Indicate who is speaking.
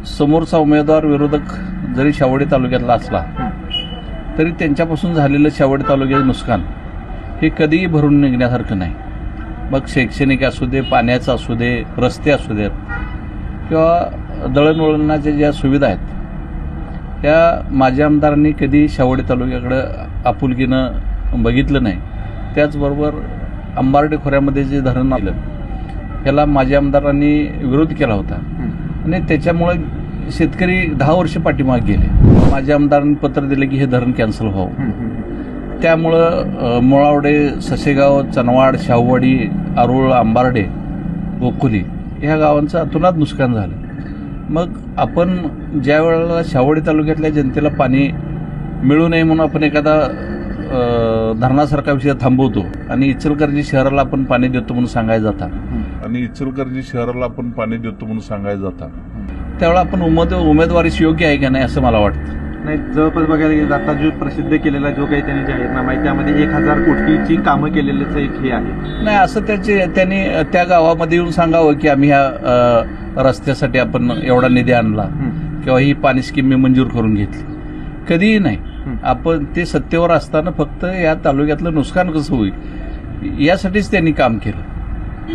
Speaker 1: समोरचा उमेदवार विरोधक जरी शावडी तालुक्यातला असला तरी त्यांच्यापासून झालेलं शावडी तालुक्याचं नुकसान हे कधीही भरून निघण्यासारखं नाही. मग शैक्षणिक असू दे, पाण्याचं असू दे, रस्ते असू देत किंवा दळणवळणाच्या ज्या सुविधा आहेत त्या माझ्या आमदारांनी कधी शावडी तालुक्याकडं आपुलकीनं बघितलं नाही. त्याचबरोबर अंबारडे खोऱ्यामध्ये जे धरण आलं याला माझ्या आमदारांनी विरोध केला होता आणि त्याच्यामुळे शेतकरी 10 वर्ष पाठीमागे गेले. माझ्या आमदारांनी पत्र दिलं की हे धरण कॅन्सल व्हावं. त्यामुळं मोळावडे, ससेगाव, चनवाड, शाहूवाडी, आरोळ, अंबारडे, गोकुली ह्या गावांचं अतोनात नुकसान झालं. मग आपण ज्या वेळेला शाहूवाडी तालुक्यातल्या जनतेला पाणी मिळू नये म्हणून आपण एखादा धरणासारखा विषय थांबवतो आणि इचलकरंजी शहराला आपण पाणी देतो म्हणून सांगायला जाता त्यावेळेला आपण उमेदवारीच योग्य आहे का नाही असं मला वाटतं.
Speaker 2: नाही, जवळपास बघायला गेलं आता जो प्रसिद्ध केलेला जो काही त्यांनी जाहीरनामा आहे त्यामध्ये 1000 कोटीची कामं केलेल्याचं एक हे आहे.
Speaker 1: नाही, असं त्यांनी त्या गावामध्ये येऊन सांगावं की आम्ही ह्या रस्त्यासाठी आपण एवढा निधी आणला किंवा ही पाणी स्कीम मी मंजूर करून घेतली. कधीही नाही. आपण ते सत्तेवर असताना फक्त या तालुक्यातलं नुकसान कसं होईल यासाठीच त्यांनी काम केलं.